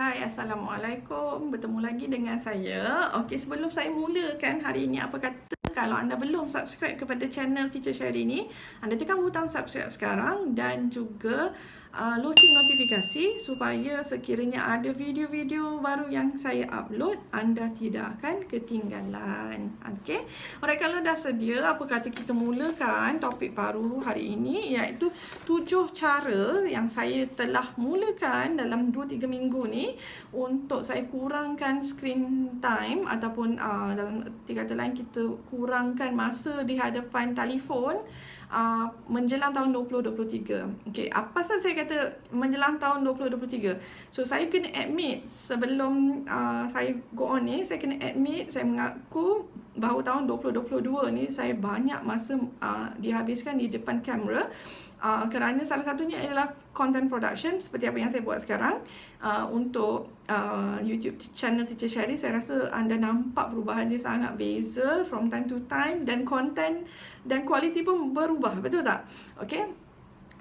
Hai, Assalamualaikum. Bertemu lagi dengan saya. Okey, sebelum saya mulakan hari ini, apa kata kalau anda belum subscribe kepada channel Teacher Sherry ni, anda tekan butang subscribe sekarang dan juga loceng notifikasi supaya sekiranya ada video-video baru yang saya upload, anda tidak akan ketinggalan. Okey. Alright, kalau dah sedia, apa kata kita mulakan topik baru hari ini, iaitu 7 cara yang saya telah mulakan dalam 2-3 minggu ni untuk saya kurangkan screen time ataupun dalam kata lain kita kurangkan masa di hadapan telefon menjelang tahun 2023. Okey, apa pasal saya kata menjelang tahun 2023? So saya kena admit sebelum saya go on ni, saya kena admit, saya mengaku bahawa tahun 2022 ni saya banyak masa dihabiskan di depan kamera. Kerana salah satunya adalah content production seperti apa yang saya buat sekarang untuk YouTube channel Teacher Sherry. Saya rasa anda nampak perubahan dia sangat beza from time to time, dan content dan kualiti pun berubah, betul tak? Okay.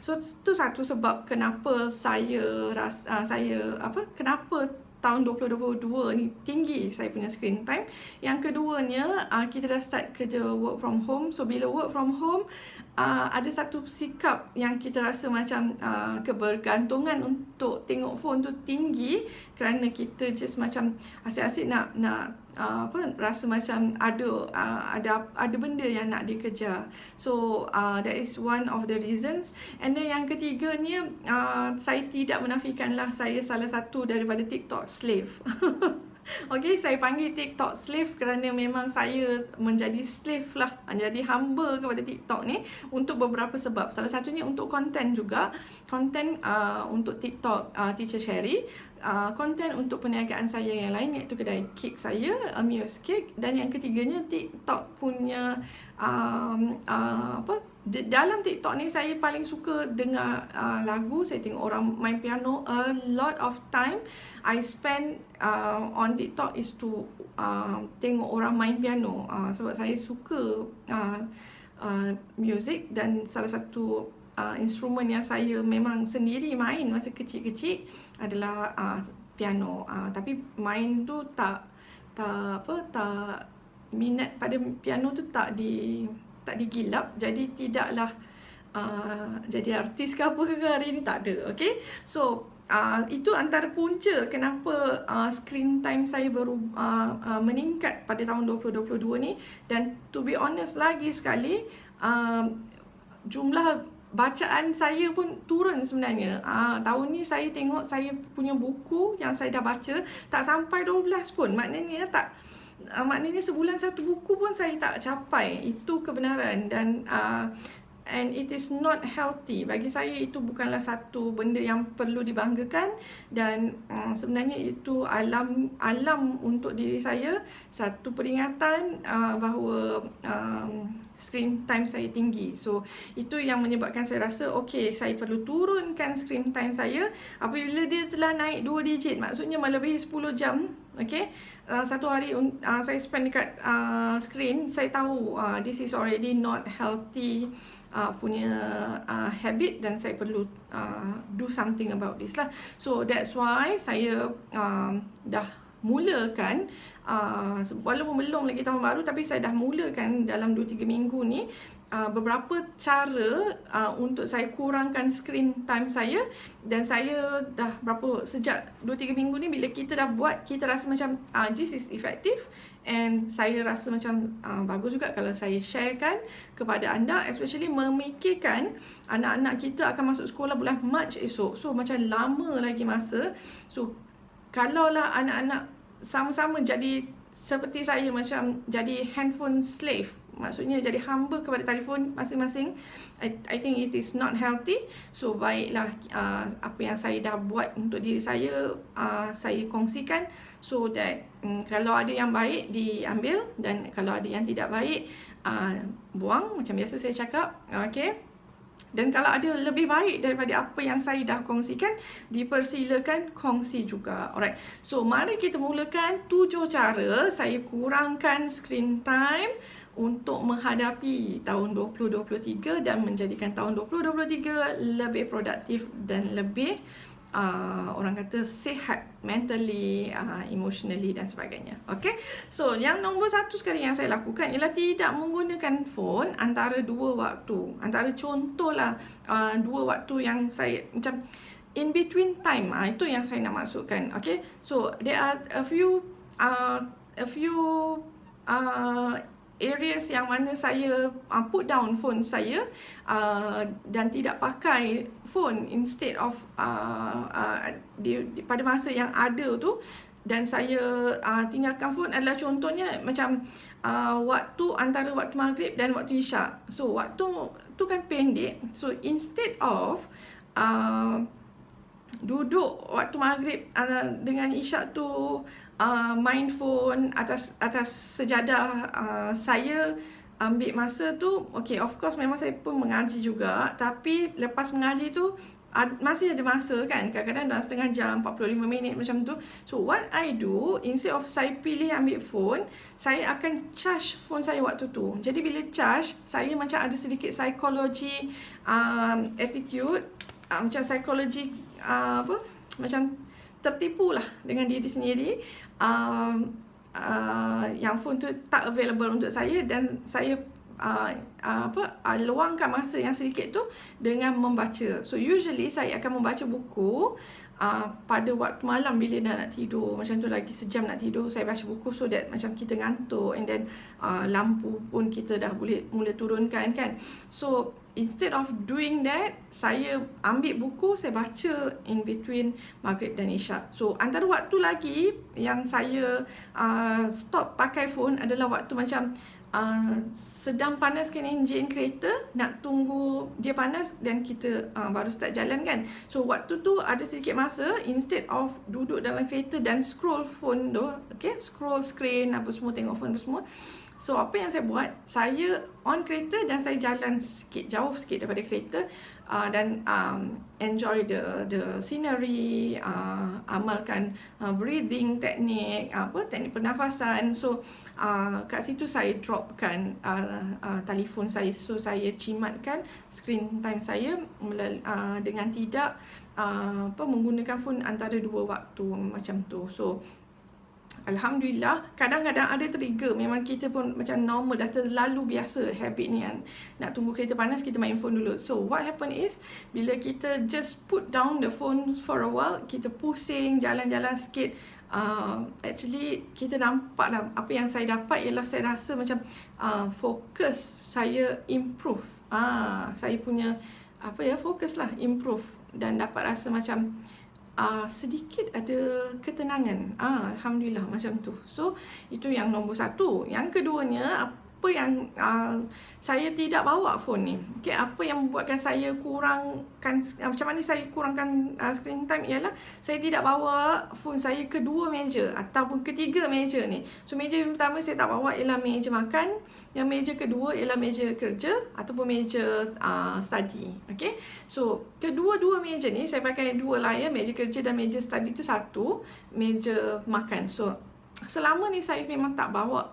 So itu satu sebab kenapa kenapa tahun 2022 ni tinggi saya punya screen time. Yang keduanya, kita dah start kerja work from home. So bila work from home, ada satu sikap yang kita rasa macam kebergantungan untuk tengok phone tu tinggi, kerana kita just macam asyik-asyik nak rasa macam ada benda yang nak dikejar. So that is one of the reasons. And then yang ketiganya, saya tidak menafikanlah saya salah satu daripada TikTok slave. Okay, saya panggil TikTok slave kerana memang saya menjadi slave lah, menjadi hamba kepada TikTok ni untuk beberapa sebab. Salah satunya untuk konten juga, konten untuk TikTok Teacher Sherry, konten untuk perniagaan saya yang lain iaitu kedai kek saya, Amuse Cake, dan yang ketiganya TikTok punya dalam TikTok ni saya paling suka dengar lagu. Saya tengok orang main piano. A lot of time I spend on TikTok is to tengok orang main piano, sebab saya suka music, dan salah satu instrumen yang saya memang sendiri main masa kecil-kecil adalah piano. Tapi main tu tak minat pada piano tu tak digilap, jadi tidaklah jadi artis ke apa ke hari ni, tak ada. Okay, so itu antara punca kenapa screen time saya baru meningkat pada tahun 2022 ni. Dan to be honest lagi sekali, jumlah bacaan saya pun turun sebenarnya. Tahun ni saya tengok saya punya buku yang saya dah baca tak sampai 12 pun. Maknanya sebulan satu buku pun saya tak capai. Itu kebenaran. Dan and it is not healthy. Bagi saya itu bukanlah satu benda yang perlu dibanggakan, dan sebenarnya itu alam untuk diri saya, satu peringatan bahawa screen time saya tinggi. So itu yang menyebabkan saya rasa okey, saya perlu turunkan screen time saya. Apabila dia telah naik 2 digit, maksudnya melebihi 10 jam, okey, satu hari saya spend dekat screen, saya tahu this is already not healthy punya habit, dan saya perlu do something about this lah. So that's why saya dah mulakan, walaupun belum lagi tahun baru, tapi saya dah mulakan dalam 2-3 minggu ni beberapa cara untuk saya kurangkan screen time saya. Dan saya dah sejak 2-3 minggu ni, bila kita dah buat, kita rasa macam this is effective, and saya rasa macam bagus juga kalau saya sharekan kepada anda, especially memikirkan anak-anak kita akan masuk sekolah bulan Mac esok. So macam lama lagi masa. So kalaulah anak-anak sama-sama jadi seperti saya, macam jadi handphone slave, maksudnya jadi hamba kepada telefon masing-masing, I think it is not healthy. So baiklah, apa yang saya dah buat untuk diri saya, saya kongsikan, so that kalau ada yang baik diambil, dan kalau ada yang tidak baik buang, macam biasa saya cakap. Okay. Dan kalau ada lebih baik daripada apa yang saya dah kongsikan, dipersilakan kongsi juga. Alright. So mari kita mulakan 7 cara saya kurangkan screen time untuk menghadapi tahun 2023 dan menjadikan tahun 2023 lebih produktif dan lebih orang kata sihat mentally, emotionally dan sebagainya. Okay, so yang nombor 1 sekali yang saya lakukan ialah tidak menggunakan phone antara 2 waktu. Antara contohlah 2 waktu yang saya macam in between time, itu yang saya nak masukkan. Okay, so there are a few areas yang mana saya put down phone saya dan tidak pakai phone instead of pada masa yang ada tu, dan saya tinggalkan phone adalah contohnya macam waktu antara waktu maghrib dan waktu isyak. So waktu tu kan pendek, so instead of duduk waktu maghrib dengan isyak tu main phone atas sejadah, saya ambil masa tu, okay, of course memang saya pun mengaji juga, tapi lepas mengaji tu masih ada masa kan, kadang-kadang dalam setengah jam, 45 minit macam tu. So what I do, instead of saya pilih ambil phone, saya akan charge phone saya waktu tu. Jadi bila charge, saya macam ada sedikit psikologi attitude, macam psikologi macam tertipu lah dengan diri sendiri, yang phone tu tak available untuk saya, dan saya luangkan masa yang sedikit tu dengan membaca. So usually saya akan membaca buku pada waktu malam bila dah nak tidur, macam tu lagi sejam nak tidur, saya baca buku, so that macam kita ngantuk, and then lampu pun kita dah mula turunkan kan. So instead of doing that, saya ambil buku, saya baca in between maghrib dan isyak. So antara waktu lagi yang saya stop pakai phone adalah waktu macam sedang panaskan enjin kereta, nak tunggu dia panas dan kita baru start jalan kan. So waktu tu ada sedikit masa, instead of duduk dalam kereta dan scroll phone tu, okay, scroll screen apa semua, tengok phone apa semua, so apa yang saya buat, saya on kereta dan saya jalan sikit, jauh sikit daripada kereta, dan enjoy the scenery, amalkan breathing technique, teknik pernafasan. So kat situ saya dropkan telefon saya, so saya cimatkan screen time saya dengan tidak menggunakan phone antara 2 waktu macam tu. So alhamdulillah, kadang-kadang ada trigger, memang kita pun macam normal, dah terlalu biasa habit ni kan, nak tunggu kereta panas kita main phone dulu. So what happen is, bila kita just put down the phone for a while, kita pusing, jalan-jalan sikit, actually kita nampak lah, apa yang saya dapat ialah saya rasa macam fokus saya improve, saya punya fokus lah improve, dan dapat rasa macam sedikit ada ketenangan. Alhamdulillah macam tu. So itu yang nombor 1. Yang keduanya, apa yang saya tidak bawa phone ni, okay, apa yang membuatkan saya kurangkan, macam mana saya kurangkan screen time ialah saya tidak bawa phone saya ke 2 meja ataupun ke 3 meja ni. So meja yang pertama saya tak bawa ialah meja makan, yang meja kedua ialah meja kerja ataupun meja study. Okay, so kedua-dua meja ni saya pakai 2 lah ya, meja kerja dan meja study tu 1 meja makan. So selama ni saya memang tak bawa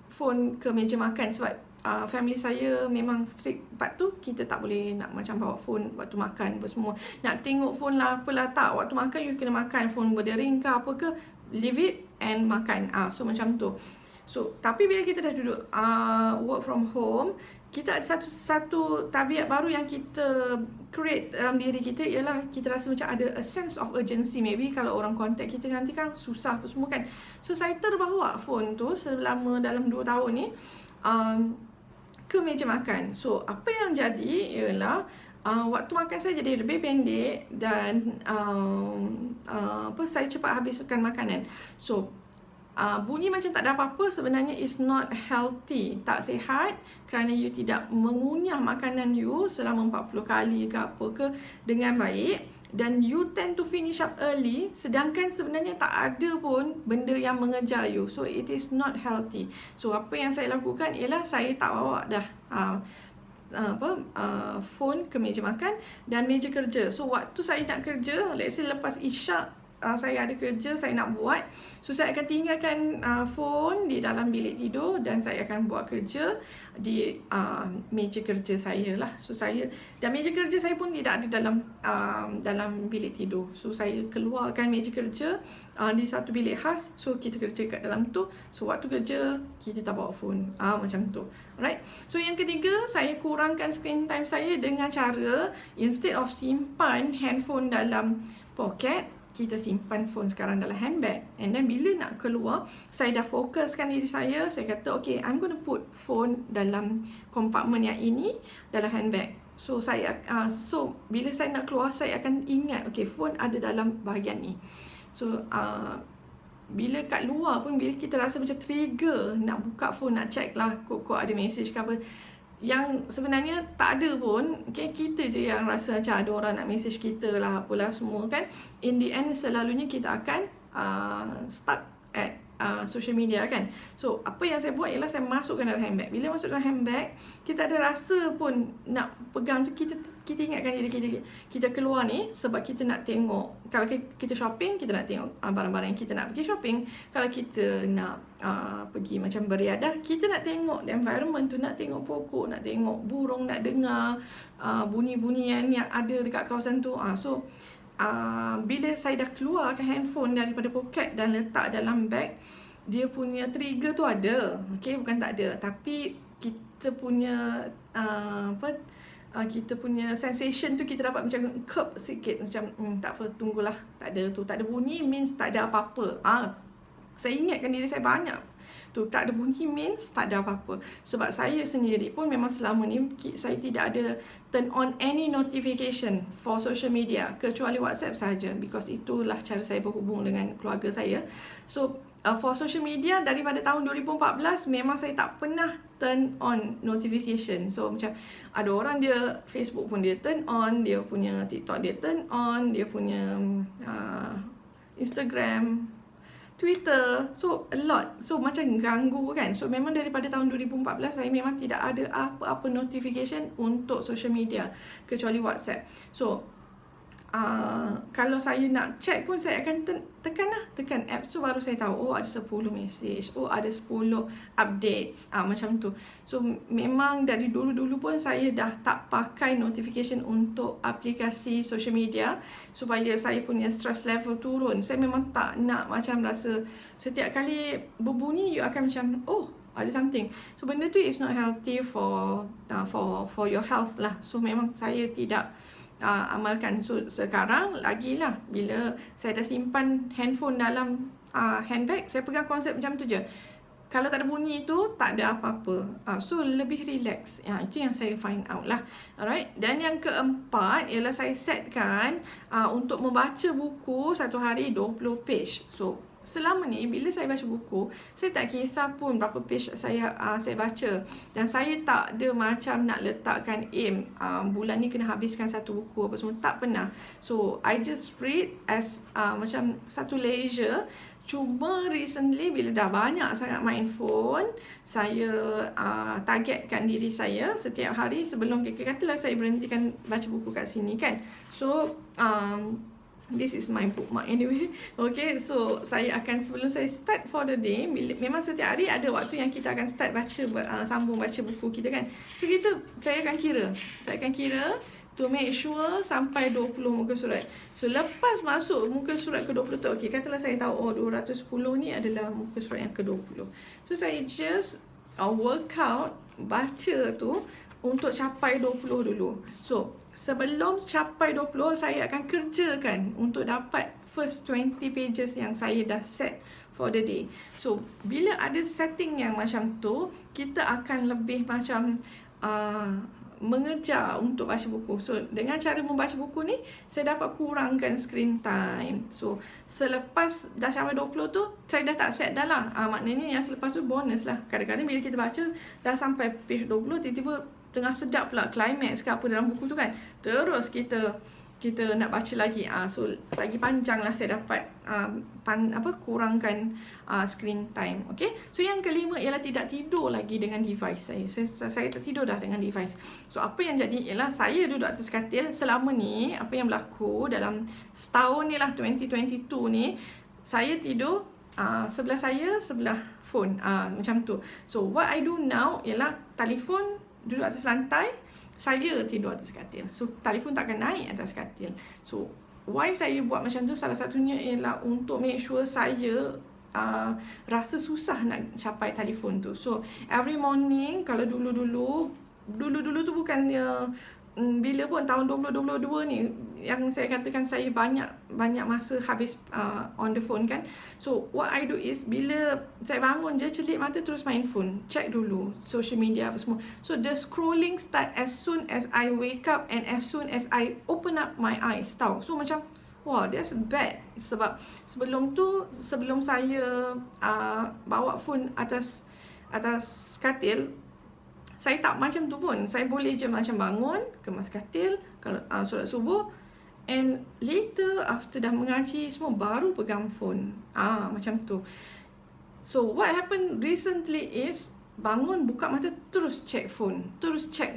phone ke meja makan, sebab family saya memang strict part tu, kita tak boleh nak macam bawa phone waktu makan apa semua, nak tengok phone lah apalah, tak, waktu makan you kena makan, phone berdering ke apa ke, leave it and makan. So macam tu. So tapi bila kita dah duduk work from home, kita ada satu tabiat baru yang kita create dalam diri kita, ialah kita rasa macam ada a sense of urgency. Maybe kalau orang contact kita nanti kan susah apa semua kan. So saya terbawa phone tu selama dalam 2 tahun ni ke meja makan. So apa yang jadi ialah waktu makan saya jadi lebih pendek, dan saya cepat habiskan makanan. So bunyi macam tak ada apa-apa, sebenarnya is not healthy, tak sihat, kerana you tidak mengunyah makanan you selama 40 kali ke apa ke dengan baik, dan you tend to finish up early, sedangkan sebenarnya tak ada pun benda yang mengejar you. So it is not healthy. So apa yang saya lakukan ialah saya tak bawa dah phone ke meja makan dan meja kerja. So waktu saya nak kerja, let's say lepas isyak, saya ada kerja, saya nak buat, so saya akan tinggalkan phone di dalam bilik tidur dan saya akan buat kerja di meja kerja saya lah. So dan meja kerja saya pun tidak ada dalam bilik tidur. So saya keluarkan meja kerja di satu bilik khas, so kita kerja kat dalam tu. So waktu kerja kita tak bawa phone, macam tu. Alright. So yang ketiga, saya kurangkan screen time saya dengan cara instead of simpan handphone dalam poket, kita simpan phone sekarang dalam handbag. And then bila nak keluar, saya dah fokuskan diri saya kata okay, I'm gonna put phone dalam kompartmen yang ini dalam handbag. So bila saya nak keluar, saya akan ingat okay, phone ada dalam bahagian ni. So bila kat luar pun, bila kita rasa macam trigger nak buka phone, nak check lah kod ada message ke apa, yang sebenarnya tak ada pun, okay, kita je yang rasa macam ada orang nak message kita lah, apalah semua kan. In the end, selalunya kita akan start at social media kan. So apa yang saya buat ialah saya masukkan dalam handbag. Bila masuk dalam handbag, kita ada rasa pun nak pegang tu, kita ingatkan diri kita keluar ni sebab kita nak tengok. Kalau kita shopping, kita nak tengok barang-barang yang kita nak pergi shopping. Kalau kita nak pergi macam beriadah, kita nak tengok the environment tu, nak tengok pokok, nak tengok burung, nak dengar bunyi-bunyian yang ada dekat kawasan tu. Bila saya dah keluarkan handphone daripada poket dan letak dalam bag, dia punya trigger tu ada, okay, bukan tak ada, tapi kita punya kita punya sensation tu kita dapat macam curb sikit, macam tak apa, tunggulah, tak ada bunyi means tak ada apa-apa. Saya ingatkan diri saya banyak tu, tak ada bunyi means tak ada apa-apa. Sebab saya sendiri pun memang selama ni saya tidak ada turn on any notification for social media kecuali WhatsApp saja, because itulah cara saya berhubung dengan keluarga saya. So for social media daripada tahun 2014 memang saya tak pernah turn on notification. So macam ada orang dia Facebook pun dia turn on, dia punya TikTok dia turn on, dia punya Instagram, Twitter, so a lot. So macam ganggu kan. So memang daripada tahun 2014 saya memang tidak ada apa-apa notification untuk social media kecuali WhatsApp. So kalau saya nak check pun saya akan tekan app tu, baru saya tahu ada 10 message, ada 10 updates, macam tu. So memang dari dulu-dulu pun saya dah tak pakai notification untuk aplikasi social media supaya saya punya stress level turun. Saya memang tak nak macam rasa setiap kali berbunyi you akan macam ada something. So benda tu is not healthy for your health lah. So memang saya tidak amalkan. So sekarang lagilah, bila saya dah simpan handphone dalam handbag, saya pegang konsep macam tu je. Kalau tak ada bunyi tu, tak ada apa-apa. So lebih relax. Itu yang saya find out lah. Alright. Dan yang keempat ialah saya setkan untuk membaca buku satu hari 20 page. So selama ni bila saya baca buku, saya tak kisah pun berapa page saya baca, dan saya tak ada macam nak letakkan aim bulan ni kena habiskan satu buku apa semua, tak pernah. So I just read as macam satu leisure. Cuma recently bila dah banyak sangat main phone, saya targetkan diri saya setiap hari sebelum katalah saya berhentikan baca buku kat sini kan. So this is my bookmark anyway. Okay, so saya akan, sebelum saya start for the day, memang setiap hari ada waktu yang kita akan start sambung baca buku kita kan. So saya akan kira to make sure sampai 20 muka surat. So lepas masuk muka surat ke-20 tu, okay, katalah saya tahu 210 ni adalah muka surat yang ke-20. So saya just work out baca tu untuk capai 20 dulu. So sebelum capai 20, saya akan kerjakan untuk dapat first 20 pages yang saya dah set for the day. So bila ada setting yang macam tu, kita akan lebih macam mengejar untuk baca buku. So dengan cara membaca buku ni, saya dapat kurangkan screen time. So selepas dah capai 20 tu, saya dah tak set dah lah. Maknanya yang selepas tu bonus lah. Kadang-kadang bila kita baca dah sampai page 20, tiba-tiba tengah sedap pula climax ke apa dalam buku tu kan, terus kita kita nak baca lagi. So lagi panjang lah saya dapat kurangkan screen time. Okay. So yang kelima ialah tidak tidur lagi dengan device saya tak tidur dah dengan device. So apa yang jadi ialah saya duduk atas katil selama ni. Apa yang berlaku dalam setahun ni lah, 2022 ni, saya tidur sebelah saya, sebelah phone, macam tu. So what I do now ialah telefon duduk atas lantai, saya tidur atas katil. So telefon takkan naik atas katil. So why saya buat macam tu, salah satunya ialah untuk make sure saya rasa susah nak capai telefon tu. So every morning, kalau dulu-dulu tu bukannya bila pun tahun 2022 ni yang saya katakan saya banyak masa habis on the phone kan. So what I do is, bila saya bangun je, celik mata terus main phone, check dulu social media apa semua. So the scrolling start as soon as I wake up and as soon as I open up my eyes, tahu. So macam wah, that's bad. Sebab sebelum saya bawa phone atas katil, saya tak macam tu pun. Saya boleh je macam bangun, kemas katil, kalau solat subuh, and later after dah mengaji semua baru pegang phone. Macam tu. So what happened recently is, bangun buka mata terus check phone, terus check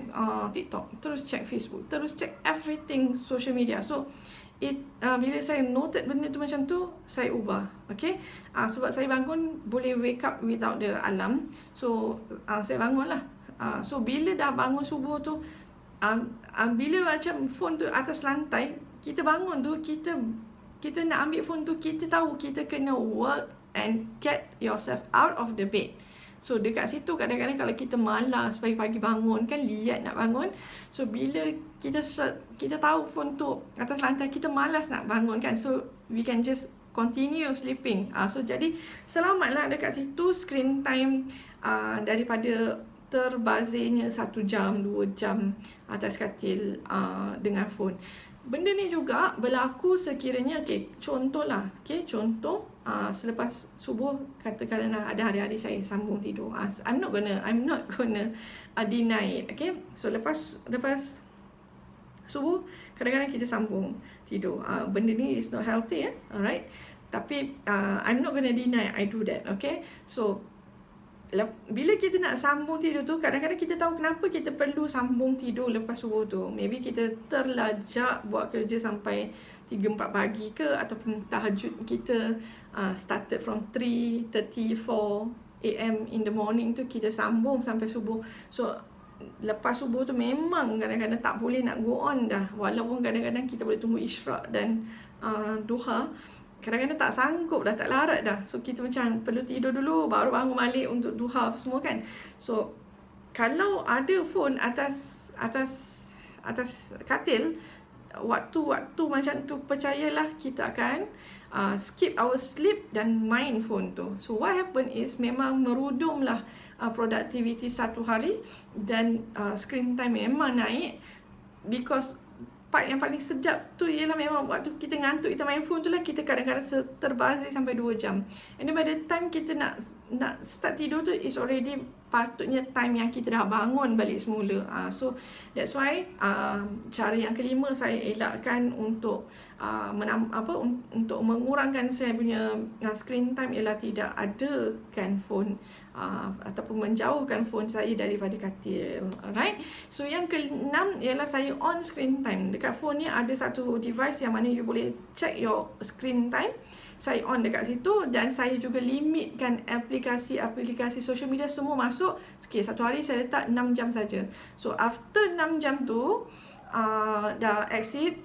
TikTok, terus check Facebook, terus check everything social media. So bila saya noted benda tu macam tu, saya ubah. Okay. Sebab saya bangun boleh wake up without the alarm. So saya bangun lah. So bila dah bangun subuh tu, bila macam phone tu atas lantai, kita bangun tu, kita nak ambil phone tu, kita tahu kita kena work and get yourself out of the bed. So dekat situ kadang-kadang kalau kita malas pagi-pagi bangun kan, liat nak bangun. So bila kita tahu phone tu atas lantai, kita malas nak bangun kan. So we can just continue sleeping. So jadi selamatlah dekat situ screen time daripada terbazirnya 1 jam, 2 jam atas katil dengan phone. Benda ni juga berlaku sekiranya, contoh selepas subuh, katakanlah ada hari-hari saya sambung tidur. I'm not gonna deny it. Okay. So lepas subuh kadang-kadang kita sambung tidur. Benda ni is not healthy, alright. Tapi I'm not gonna deny I do that. Okay. So bila kita nak sambung tidur tu, kadang-kadang kita tahu kenapa kita perlu sambung tidur lepas subuh tu. Maybe kita terlajak buat kerja sampai 3-4 pagi ke, ataupun tahajud kita started from 3:34 AM in the morning tu, kita sambung sampai subuh. So lepas subuh tu memang kadang-kadang tak boleh nak go on dah. Walaupun kadang-kadang kita boleh tunggu isyraq dan duha, kadang-kadang tak sanggup dah, tak larat dah. So kita macam perlu tidur dulu, baru bangun balik untuk duha semua kan. So kalau ada phone atas katil, waktu macam tu, percayalah kita akan skip our sleep dan main phone tu. So what happen is, memang merudumlah productivity satu hari, dan screen time memang naik. Because part yang paling sedap tu ialah memang waktu kita ngantuk, kita main phone tu lah, kita kadang-kadang terbazir sampai 2 jam. And then by the time kita nak start tidur tu, is already patutnya time yang kita dah bangun balik semula. So that's why cara yang kelima saya elakkan untuk untuk mengurangkan saya punya screen time ialah tidak adakan phone ataupun menjauhkan phone saya daripada katil. Alright. So yang keenam ialah saya on screen time. Dekat phone ni ada satu device yang mana you boleh check your screen time. Saya on dekat situ, dan saya juga limitkan aplikasi social media semua masuk. Okay, satu hari saya letak 6 jam saja. So after 6 jam tu dah exit,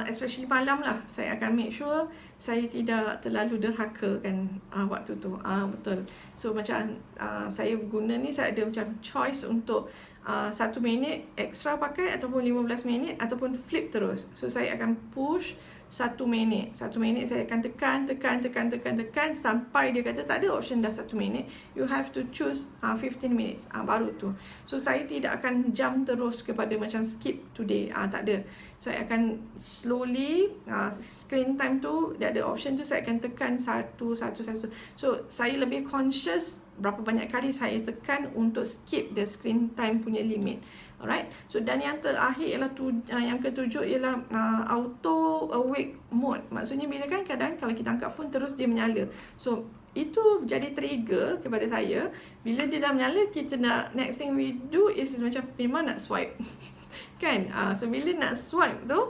especially malam lah, saya akan make sure saya tidak terlalu derhaka kan waktu tu. Betul. So macam saya guna ni, saya ada macam choice untuk 1 minit extra pakai, ataupun 15 minit, ataupun flip terus. So saya akan push 1 minit. 1 minit saya akan tekan sampai dia kata tak ada option dah 1 minit. You have to choose 15 minutes. Baru tu. So saya tidak akan jump terus kepada macam skip today. Tak ada. Saya akan slowly screen time tu, dia ada option tu, saya akan tekan satu. So saya lebih conscious berapa banyak kali saya tekan untuk skip the screen time punya limit. Alright. So dan yang terakhir ialah yang ketujuh ialah auto awake mode. Maksudnya bila kan kadang kalau kita angkat phone terus dia menyala. So itu jadi trigger kepada saya. Bila dia dah menyala, kita nak next thing we do is macam memang nak swipe. Kan? So bila nak swipe tu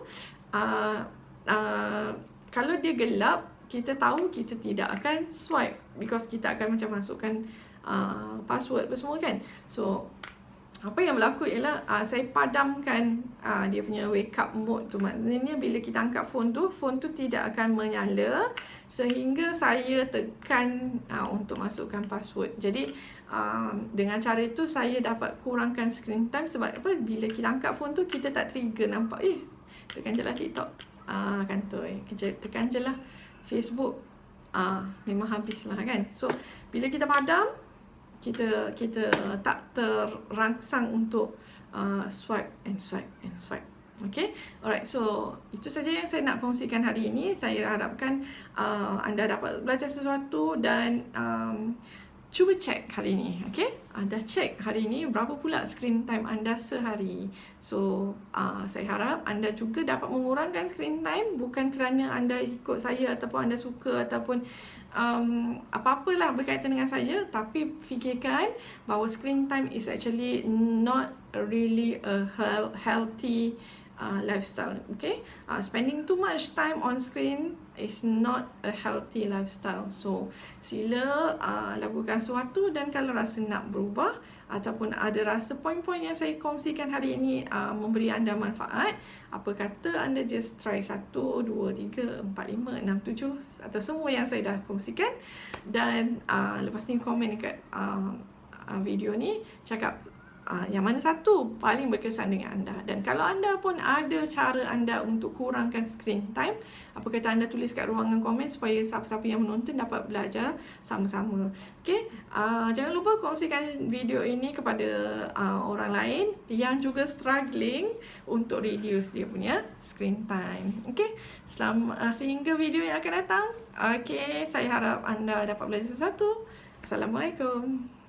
kalau dia gelap, kita tahu kita tidak akan swipe because kita akan macam masukkan password apa semua kan. So apa yang berlaku ialah saya padamkan dia punya wake up mode tu. Maknanya bila kita angkat phone tu tidak akan menyala sehingga saya tekan untuk masukkan password. Jadi dengan cara itu saya dapat kurangkan screen time. Sebab apa? Bila kita angkat phone tu kita tak trigger nampak tekan je lah TikTok, kantoi, tekan je lah Facebook, memang habis lah kan. So bila kita padam, kita tak terangsang untuk swipe and swipe and swipe. Okay, alright. So itu saja yang saya nak kongsikan hari ini. Saya harapkan anda dapat belajar sesuatu dan cuba cek hari ini. Okay, anda cek hari ini berapa pula screen time anda sehari. So saya harap anda juga dapat mengurangkan screen time, bukan kerana anda ikut saya ataupun anda suka ataupun apa-apalah berkaitan dengan saya, tapi fikirkan bahawa screen time is actually not really a healthy lifestyle. Okay, spending too much time on screen is not a healthy lifestyle. So sila lakukan sesuatu, dan kalau rasa nak berubah ataupun ada rasa poin-poin yang saya kongsikan hari ini memberi anda manfaat, apa kata anda just try 1, 2, 3, 4, 5, 6, 7 atau semua yang saya dah kongsikan, dan lepas ni komen dekat video ni cakap yang mana satu paling berkesan dengan anda. Dan kalau anda pun ada cara anda untuk kurangkan screen time, apa kata anda tulis kat ruangan komen supaya siapa-siapa yang menonton dapat belajar sama-sama. Okay, jangan lupa kongsikan video ini kepada orang lain yang juga struggling untuk reduce dia punya screen time. Okay, sehingga video yang akan datang. Okay, saya harap anda dapat belajar sesuatu. Assalamualaikum.